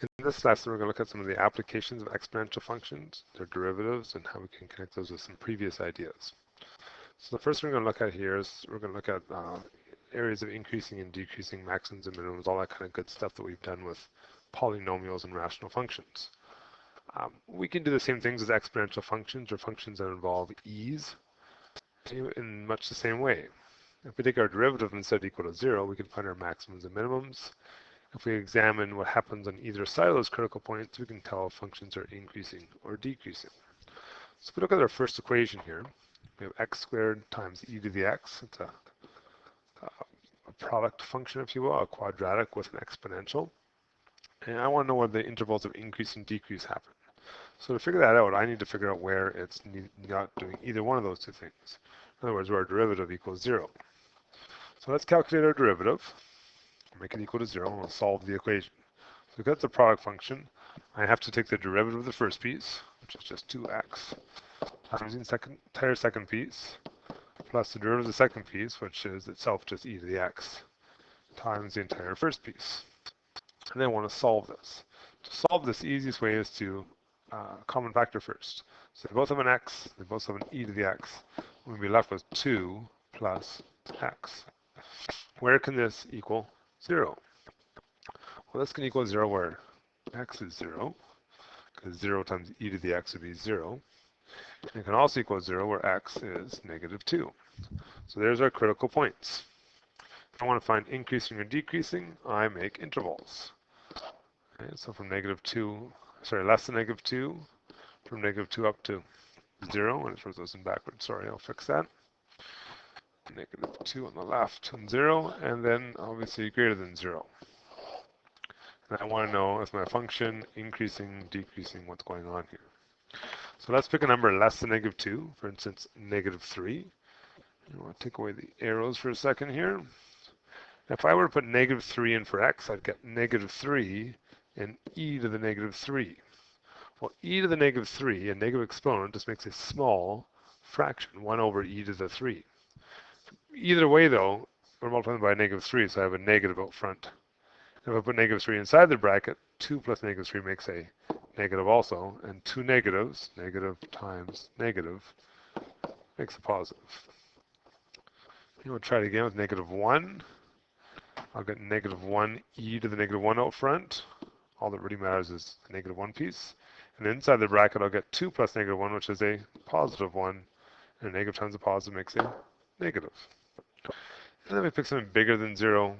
In this lesson, we're going to look at some of the applications of exponential functions, their derivatives, and how we can connect those with some previous ideas. So the first thing we're going to look at here is we're going to look at areas of increasing and decreasing maximums and minimums, all that kind of good stuff that we've done with polynomials and rational functions. We can do the same things as exponential functions or functions that involve e's in much the same way. If we take our derivative and set it equal to 0, we can find our maximums and minimums. If we examine what happens on either side of those critical points, we can tell if functions are increasing or decreasing. So if we look at our first equation here, we have x squared times e to the x. It's a product function, if you will, a quadratic with an exponential. And I want to know where the intervals of increase and decrease happen. So to figure that out, I need to figure out where it's not doing either one of those two things. In other words, where our derivative equals 0. So let's calculate our derivative. Make it equal to 0, and we'll solve the equation. So we've got the product function. I have to take the derivative of the first piece, which is just 2x, times the entire second piece, plus the derivative of the second piece, which is itself just e to the x, times the entire first piece. And then I want to solve this. To solve this, the easiest way is to common factor first. So they both have an x, they both have an e to the x. We'll be left with 2 plus x. Where can this equal 0? Well, this can equal 0 where x is 0, because 0 times e to the x would be 0. And it can also equal 0 where x is negative 2. So there's our critical points. If I want to find increasing or decreasing, I make intervals. Okay, so from less than negative 2, from negative 2 up to 0, and it throws those in backwards. Sorry, I'll fix that. Negative 2 on the left and 0, and then obviously greater than 0. And I want to know if my function increasing, decreasing, what's going on here. So let's pick a number less than negative 2, for instance, negative 3. I want to take away the arrows for a second here. If I were to put negative 3 in for x, I'd get negative 3 and e to the negative 3. Well, e to the negative 3, a negative exponent, just makes a small fraction, 1 over e to the 3. Either way, though, we're multiplying by negative 3, so I have a negative out front. If I put negative 3 inside the bracket, 2 plus negative 3 makes a negative also, and two negatives, negative times negative, makes a positive. We'll try it again with negative 1. I'll get negative 1 e to the negative 1 out front. All that really matters is the negative 1 piece. And inside the bracket, I'll get 2 plus negative 1, which is a positive 1. And a negative times a positive makes a negative. And then we pick something bigger than 0.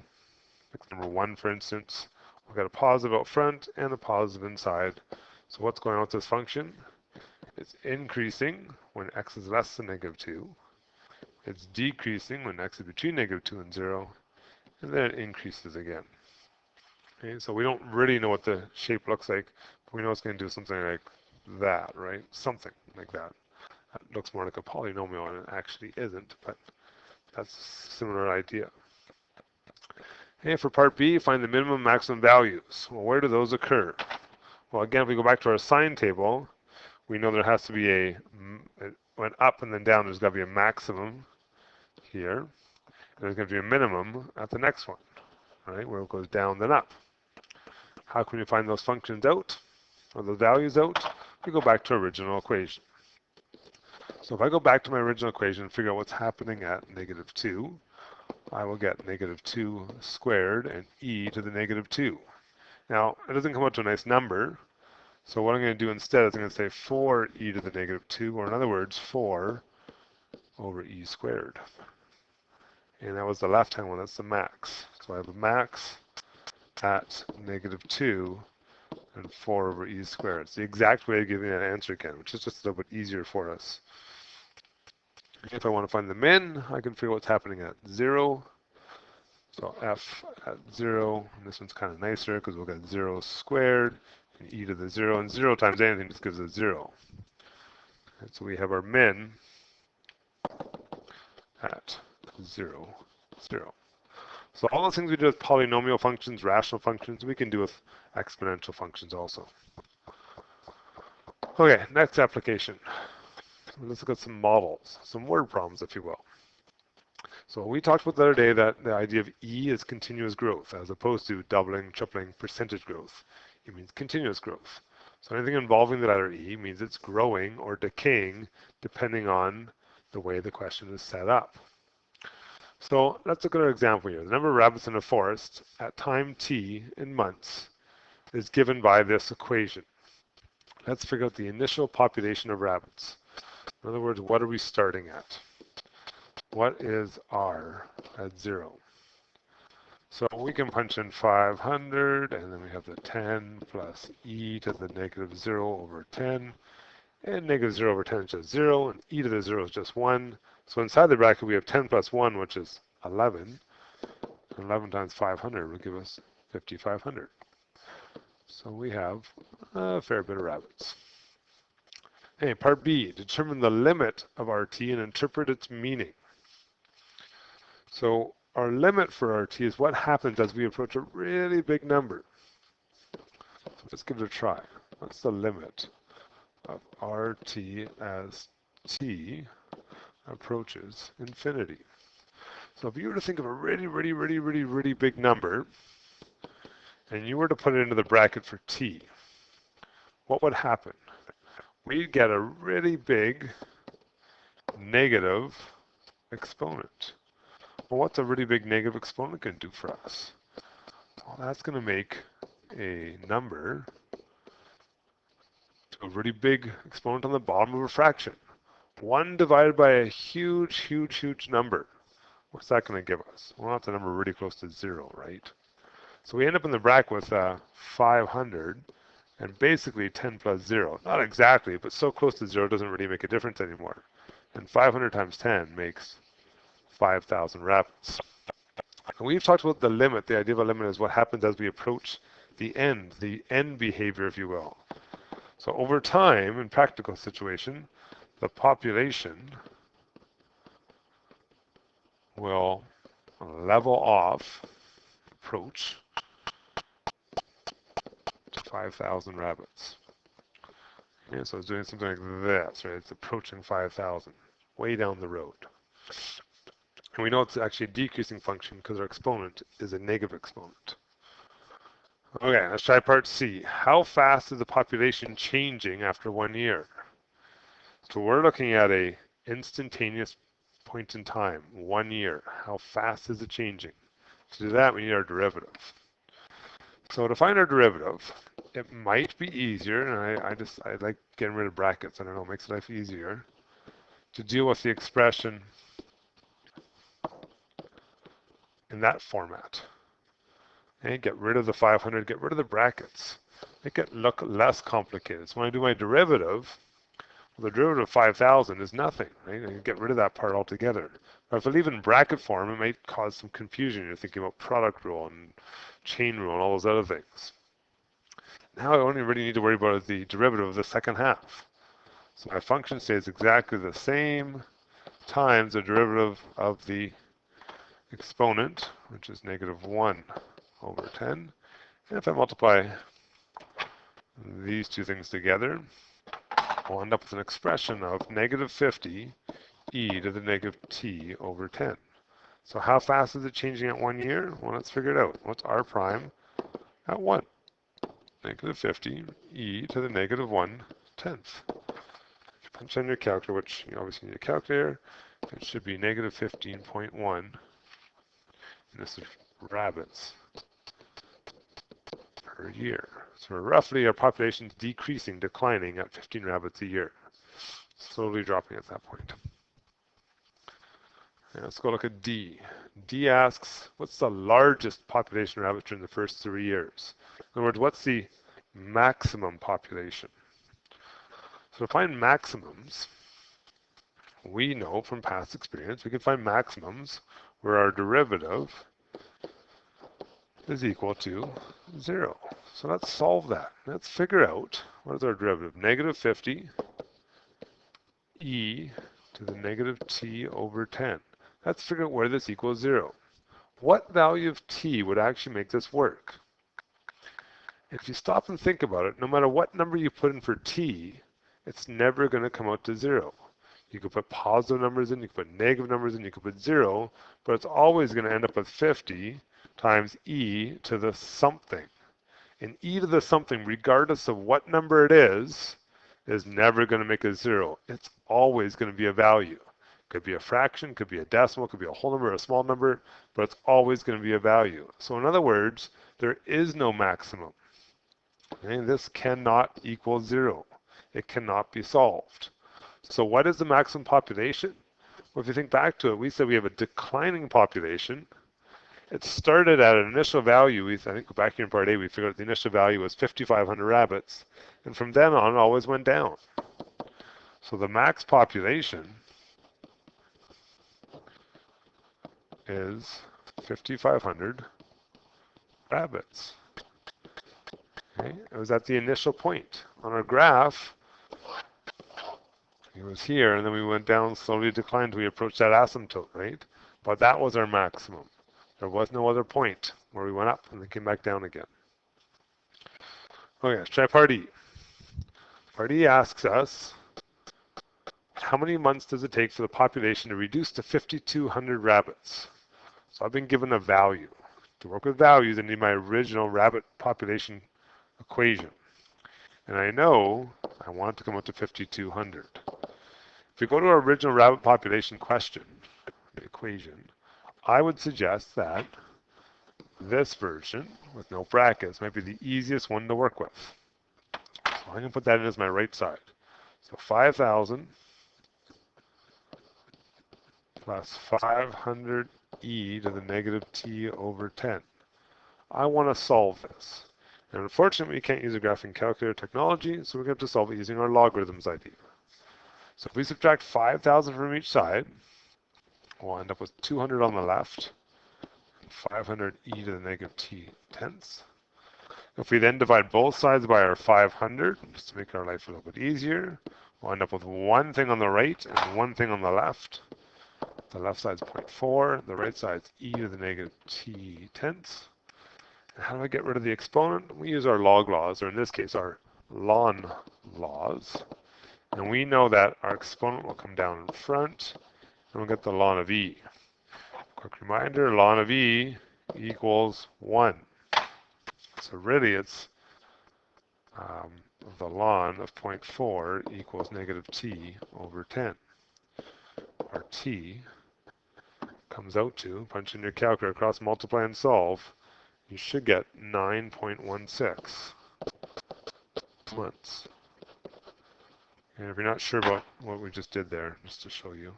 Pick number 1, for instance. We've got a positive out front and a positive inside. So what's going on with this function? It's increasing when x is less than negative 2. It's decreasing when x is between negative 2 and 0. And then it increases again. Okay, so we don't really know what the shape looks like, but we know it's going to do something like that, right? Something like that. That looks more like a polynomial, and it actually isn't, but that's a similar idea. Okay, for part B, find the minimum and maximum values. Well, where do those occur? Well, again, if we go back to our sign table, we know there has to be it went up and then down. There's got to be a maximum here. And there's going to be a minimum at the next one, right, where it goes down then up. How can we find those functions out, or those values out? We go back to our original equation. So if I go back to my original equation and figure out what's happening at negative 2, I will get negative 2 squared and e to the negative 2. Now, it doesn't come out to a nice number, so what I'm going to do instead is I'm going to say 4 e to the negative 2, or in other words, 4 over e squared. And that was the left-hand one, that's the max. So I have a max at negative 2 and 4 over e squared. It's the exact way of giving that answer again, which is just a little bit easier for us. If I want to find the min, I can figure what's happening at 0. So f at 0, and this one's kind of nicer because we'll get 0 squared and e to the 0, and 0 times anything just gives us 0. And so we have our min at 0, 0. So all those things we do with polynomial functions, rational functions, we can do with exponential functions also. Okay, next application. Let's look at some models, some word problems, if you will. So we talked about the other day that the idea of E is continuous growth as opposed to doubling, tripling, percentage growth. It means continuous growth. So anything involving the letter E means it's growing or decaying depending on the way the question is set up. So let's look at our example here. The number of rabbits in a forest at time t in months is given by this equation. Let's figure out the initial population of rabbits. In other words, what are we starting at? What is R at 0? So we can punch in 500, and then we have the 10 plus e to the negative 0 over 10. And negative 0 over 10 is just 0, and e to the 0 is just 1. So inside the bracket, we have 10 plus 1, which is 11. 11 times 500 will give us 5,500. So we have a fair bit of rabbits. Okay, part B, determine the limit of RT and interpret its meaning. So our limit for RT is what happens as we approach a really big number. So let's give it a try. What's the limit of RT as t approaches infinity? So if you were to think of a really big number, and you were to put it into the bracket for t, what would happen? We'd get a really big negative exponent. Well, what's a really big negative exponent going to do for us? Well, that's going to make a number to a really big exponent on the bottom of a fraction. 1 divided by a huge number. What's that going to give us? Well, that's a number really close to 0, right? So we end up in the bracket with 500 and basically 10 plus 0. Not exactly, but so close to 0 doesn't really make a difference anymore. And 500 times 10 makes 5,000 rabbits. And we've talked about the limit. The idea of a limit is what happens as we approach the end behavior, if you will. So over time, in practical situation, the population will level off, approach to 5,000 rabbits. Okay, so it's doing something like this, right? It's approaching 5,000, way down the road. And we know it's actually a decreasing function because our exponent is a negative exponent. Okay, let's try part C. How fast is the population changing after 1 year? So we're looking at a instantaneous point in time, 1 year. How fast is it changing? To do that, we need our derivative. So to find our derivative, it might be easier, and I like getting rid of brackets. I don't know, it makes life easier to deal with the expression in that format. And get rid of the 500, get rid of the brackets. Make it look less complicated. So when I do my derivative, well, the derivative of 5,000 is nothing, right? I can get rid of that part altogether. But if I leave it in bracket form, it might cause some confusion. You're thinking about product rule and chain rule and all those other things. Now I only really need to worry about the derivative of the second half. So my function stays exactly the same times the derivative of the exponent, which is negative 1 over 10. And if I multiply these two things together, we'll end up with an expression of negative 50 e to the negative t over 10. So how fast is it changing at 1 year? Well, let's figure it out. What's r prime at 1? Negative 50 e to the negative 1/10. Punch in your calculator, which you obviously need a calculator. It should be negative 15.1. And this is rabbits per year. So roughly our population is decreasing, declining at 15 rabbits a year. Slowly dropping at that point. Now let's go look at D. D asks, what's the largest population of rabbits during the first 3 years? In other words, what's the maximum population? So to find maximums, we know from past experience, we can find maximums where our derivative is equal to 0. So let's solve that. Let's figure out what is our derivative. Negative 50 e to the negative t over 10. Let's figure out where this equals 0. What value of t would actually make this work? If you stop and think about it, no matter what number you put in for t, it's never going to come out to 0. You could put positive numbers in, you could put negative numbers in, you could put 0, but it's always going to end up with 50 times e to the something. And e to the something, regardless of what number it is never going to make a 0. It's always going to be a value. Could be a fraction, could be a decimal, could be a whole number, a small number, but it's always going to be a value. So in other words, there is no maximum. Okay? This cannot equal 0. It cannot be solved. So what is the maximum population? Well, if you think back to it, we said we have a declining population. It started at an initial value. I think back here in part A, we figured out the initial value was 5,500 rabbits. And from then on, it always went down. So the max population is 5,500 rabbits. Okay? It was at the initial point. On our graph, it was here, and then we went down, slowly declined until we approached that asymptote, right? But that was our maximum. There was no other point where we went up and then came back down again. Okay, let's try part E. Part E asks us, how many months does it take for the population to reduce to 5,200 rabbits? So I've been given a value. To work with values, I need my original rabbit population equation. And I know I want it to come up to 5,200. If we go to our original rabbit population question, the equation, I would suggest that this version with no brackets might be the easiest one to work with. So I'm going to put that in as my right side. So 5,000 plus 500e to the negative t over 10. I want to solve this. And unfortunately, we can't use a graphing calculator technology, so we're going to have to solve it using our logarithms idea. So if we subtract 5,000 from each side, we'll end up with 200 on the left, 500e to the negative t tenths. If we then divide both sides by our 500, just to make our life a little bit easier, we'll end up with one thing on the right and one thing on the left. The left side's 0.4, the right side's e to the negative t tenths. And how do I get rid of the exponent? We use our log laws, or in this case, our ln laws. And we know that our exponent will come down in front, and we'll get the ln of e. Quick reminder, ln of e equals 1. So really it's the ln of 0.4 equals negative t over 10. Our t comes out to, punch in your calculator, cross multiply and solve, you should get 9.16 months. And if you're not sure about what we just did there, just to show you,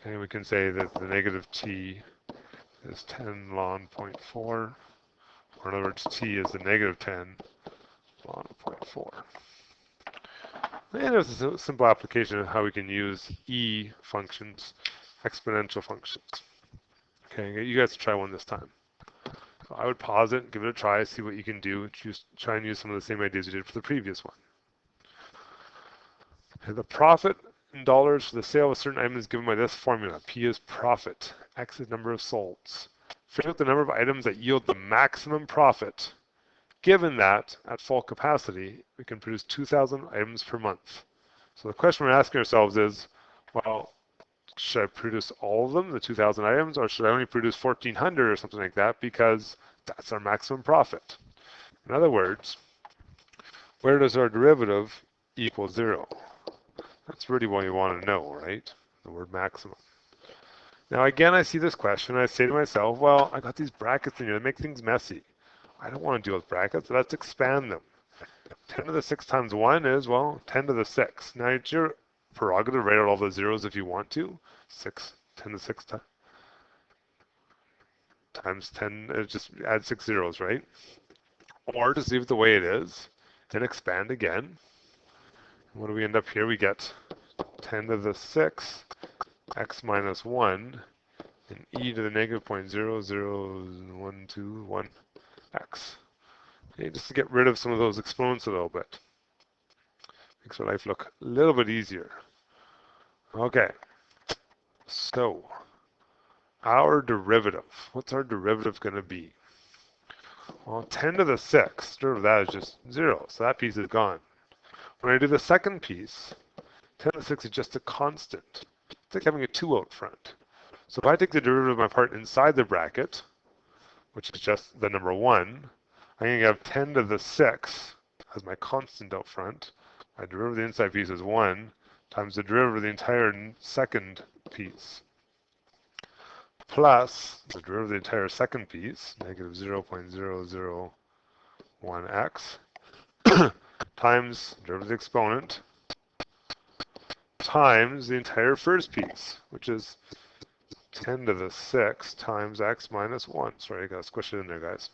okay, we can say that the negative t is 10 ln 0.4, or in other words, t is the negative 10 ln of 0.4. And there's a simple application of how we can use e functions, exponential functions. Okay, you guys try one this time. So I would pause it, give it a try, see what you can do. Try and use some of the same ideas you did for the previous one. Okay, the profit in dollars for the sale of a certain item is given by this formula. P is profit, X is number of solds. Figure out the number of items that yield the maximum profit. Given that, at full capacity, we can produce 2,000 items per month. So the question we're asking ourselves is, well, should I produce all of them, the 2,000 items, or should I only produce 1,400 or something like that because that's our maximum profit? In other words, where does our derivative equal 0? That's really what you want to know, right? The word maximum. Now again, I see this question, and I say to myself, well, I got these brackets in here that make things messy. I don't want to deal with brackets, so let's expand them. 10 to the 6 times 1 is, well, 10 to the 6. Now it's your prerogative to write out all the zeros if you want to. 10 to the 6 times 10, just add 6 zeros, right? Or just leave it the way it is, then expand again. What do we end up here? We get 10 to the 6, x minus 1, and e to the negative 0.00121 x. Okay, just to get rid of some of those exponents a little bit. Makes our life look a little bit easier. Okay, so our derivative, what's our derivative going to be? Well, 10 to the 6, derivative of that is just 0, so that piece is gone. When I do the second piece, 10 to the 6 is just a constant. It's like having a 2 out front. So if I take the derivative of my part inside the bracket, which is just the number 1, I'm going to have 10 to the 6 as my constant out front. My derivative of the inside piece is 1 times the derivative of the entire second piece plus the derivative of the entire second piece, negative 0.001x, times derivative of the exponent times the entire first piece, which is 10 to the 6 times x minus 1. Sorry, I got to squish it in there, guys.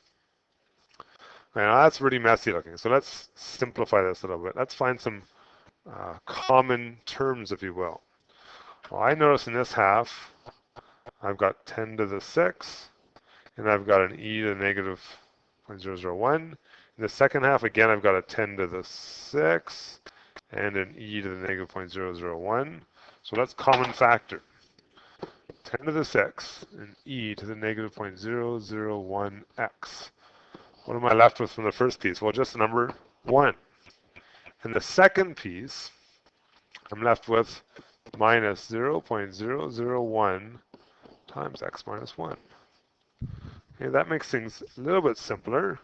Now that's really messy looking, so let's simplify this a little bit. Let's find some common terms, if you will. Well, I notice in this half, I've got 10 to the 6, and I've got an e to the negative 0.001. In the second half, again, I've got a 10 to the 6 and an e to the negative 0.001. So that's common factor. 10 to the 6 and e to the negative 0.001x. What am I left with from the first piece? Well, just the number 1. And the second piece, I'm left with minus 0.001 times x minus 1. Okay, that makes things a little bit simpler.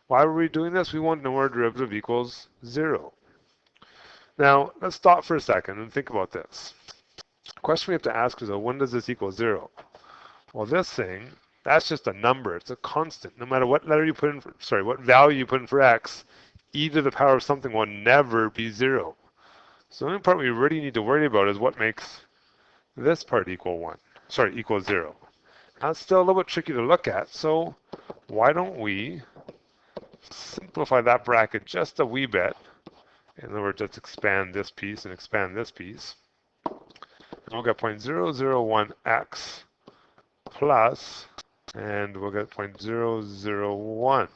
Why were we doing this? We want to know our derivative equals 0. Now, let's stop for a second and think about this. The question we have to ask is, when does this equal 0? Well, this thing, that's just a number. It's a constant. No matter what letter you put in, what value you put in for x, e to the power of something will never be 0. So the only part we really need to worry about is what makes this part equal 0. That's still a little bit tricky to look at, so why don't we simplify that bracket just a wee bit. In other words, let's expand this piece and expand this piece. And we'll get 0.001x plus, and we'll get 0.001.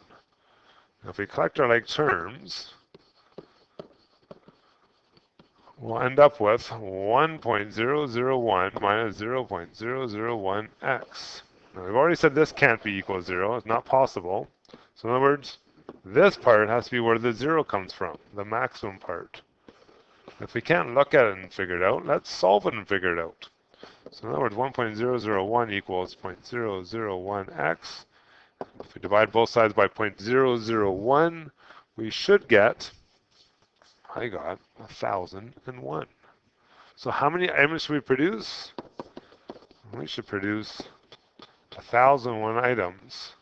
Now if we collect our like terms, we'll end up with 1.001 minus 0.001x. Now we've already said this can't be equal to 0. It's not possible. So in other words, this part has to be where the 0 comes from, the maximum part. If we can't look at it and figure it out, let's solve it and figure it out. So in other words, 1.001 equals 0.001x. If we divide both sides by 0.001, we should get, I got 1,001. So how many items should we produce? We should produce 1,001 items.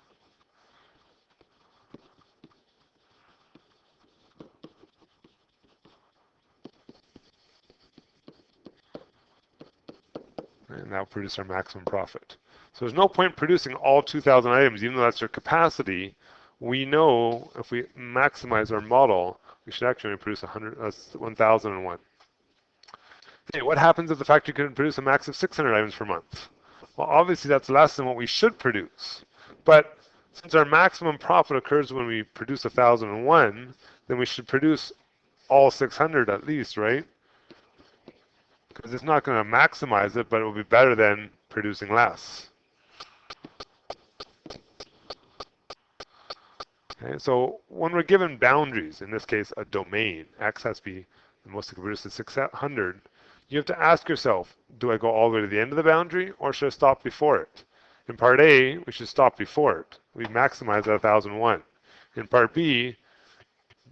And that'll produce our maximum profit. So there's no point producing all 2,000 items, even though that's your capacity. We know if we maximize our model, we should actually produce 1,001. Okay, what happens if the factory can produce a max of 600 items per month? Well, obviously that's less than what we should produce. But since our maximum profit occurs when we produce 1,001, then we should produce all 600 at least, right? Because it's not going to maximize it, but it will be better than producing less. Okay, so when we're given boundaries, in this case a domain, x has to be the most it can produce is 600, you have to ask yourself, do I go all the way to the end of the boundary, or should I stop before it? In part A, we should stop before it. We maximize at 1,001. In part B,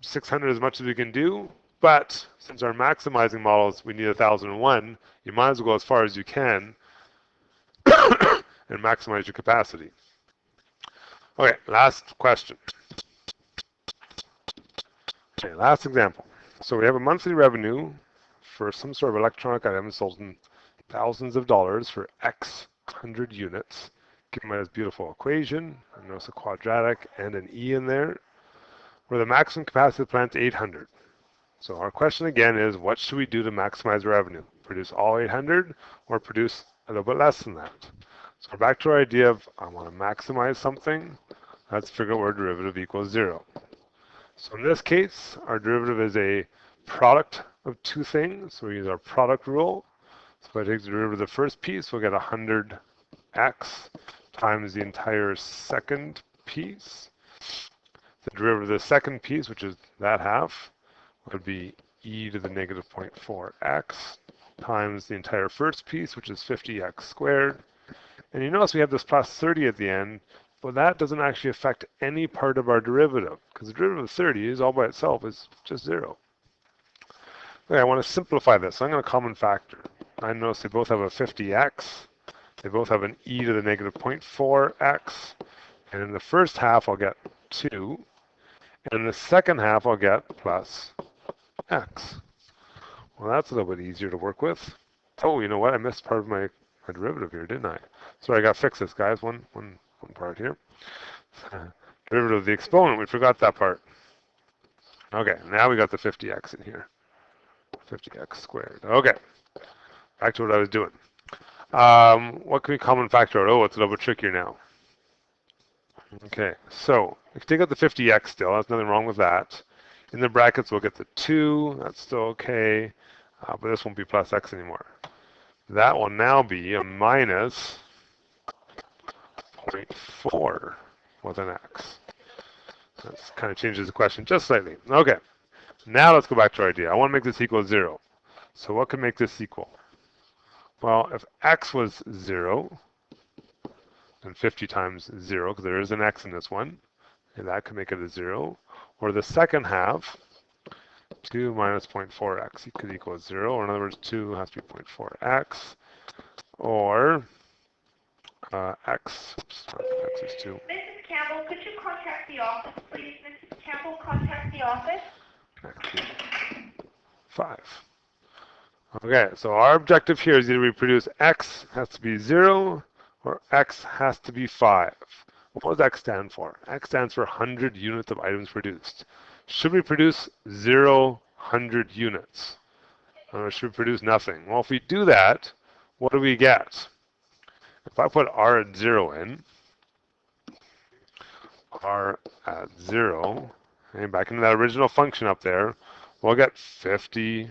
600 as much as we can do, but since our maximizing models, we need 1,001, you might as well go as far as you can and maximize your capacity. Okay, last question. Okay, last example. So we have a monthly revenue for some sort of electronic item sold in thousands of dollars for X 100 units. Given by this beautiful equation, I notice a quadratic and an E in there, where the maximum capacity of the plant is 800. So our question again is, what should we do to maximize revenue? Produce all 800 or produce a little bit less than that? So we're back to our idea of, I want to maximize something. Let's figure out where derivative equals 0. So in this case, our derivative is a product of two things. So we use our product rule. So if I take the derivative of the first piece, we'll get 100x times the entire second piece. The derivative of the second piece, which is that half, would be e to the negative 0.4x times the entire first piece, which is 50x squared. And you notice we have this plus 30 at the end. but that doesn't actually affect any part of our derivative, because the derivative of 30 is all by itself is just 0. Okay, I want to simplify this. So I'm going to common factor. I notice they both have a 50x. They both have an e to the negative 0.4x. And in the first half, I'll get 2. And in the second half, I'll get plus x. Well, that's a little bit easier to work with. Oh, you know what? I missed part of my derivative here, didn't I? Sorry, I got to fix this, guys. One part here. Derivative of the exponent. We forgot that part. Okay, now we got the 50x in here. 50x squared. Okay, back to what I was doing. What can we common factor out? Oh, it's a little bit trickier now. Okay, so if you take out the 50x still, there's nothing wrong with that. In the brackets, we'll get the 2. That's still okay, but this won't be plus x anymore. That will now be a minus 0.4 with an x. That kind of changes the question just slightly. Okay, now let's go back to our idea. I want to make this equal 0. So what can make this equal? Well, if x was 0, then 50 times 0, because there is an x in this one, and that could make it a 0. Or the second half, 2 minus 0.4x could equal 0. Or in other words, 2 has to be 0.4x. Or x, oops, x is 2. Mrs. Campbell, could you contact the office, please? Mrs. Campbell, contact the office. X is 5. Okay, so our objective here is either we produce x has to be 0 or x has to be 5. What does x stand for? X stands for 100 units of items produced. Should we produce 0, 100 units? Or should we produce nothing? Well, if we do that, what do we get? If I put r at 0 in, r at 0, and back into that original function up there, we'll get 50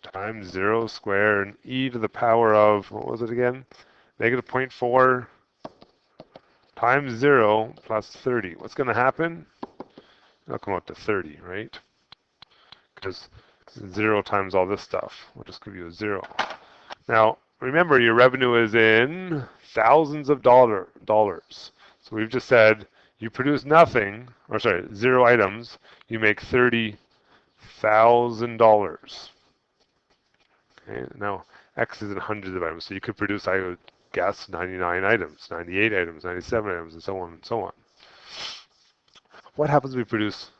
times 0 squared and e to the power of, what was it again? Negative 0.4 times 0 plus 30. What's going to happen? It'll come out to 30, right? Because 0 times all this stuff will just give you a 0. Now, remember, your revenue is in thousands of dollars. So we've just said you produce nothing, or sorry, 0 items, you make $30,000. Okay, now, X is in hundreds of items, so you could produce, I would guess, 99 items, 98 items, 97 items, and so on and so on. What happens if we produce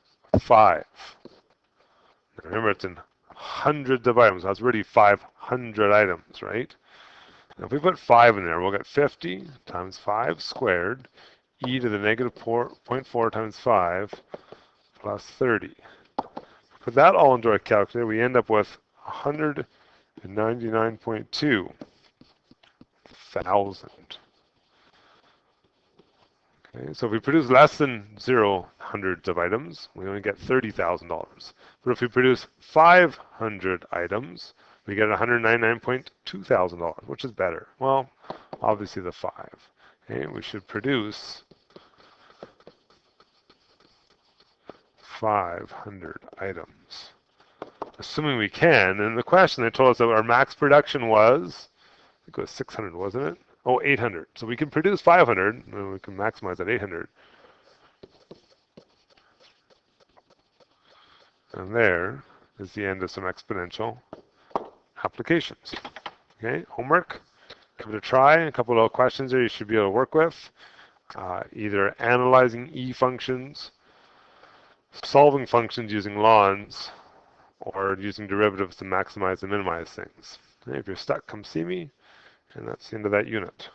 5? Now remember, it's in hundreds of items. That's really 500 items, right? Now, if we put 5 in there, we'll get 50 times 5 squared, e to the negative 0.4 times 5 plus 30. Put that all into our calculator, we end up with 199.2 thousand. Okay, so if we produce less than 0 hundreds of items, we only get $30,000. But if we produce 500 items, we get $199.2 thousand, which is better. Well, obviously the 5. Okay, we should produce 500 items. Assuming we can, and the question they told us that our max production was, I think it was 600, wasn't it? Oh, 800. So we can produce 500, and we can maximize at 800. And there is the end of some exponential applications. Okay, homework. Give it a try. A couple of questions there you should be able to work with. Either analyzing E functions, solving functions using lns, or using derivatives to maximize and minimize things. Okay, if you're stuck, come see me. And that's the end of that unit.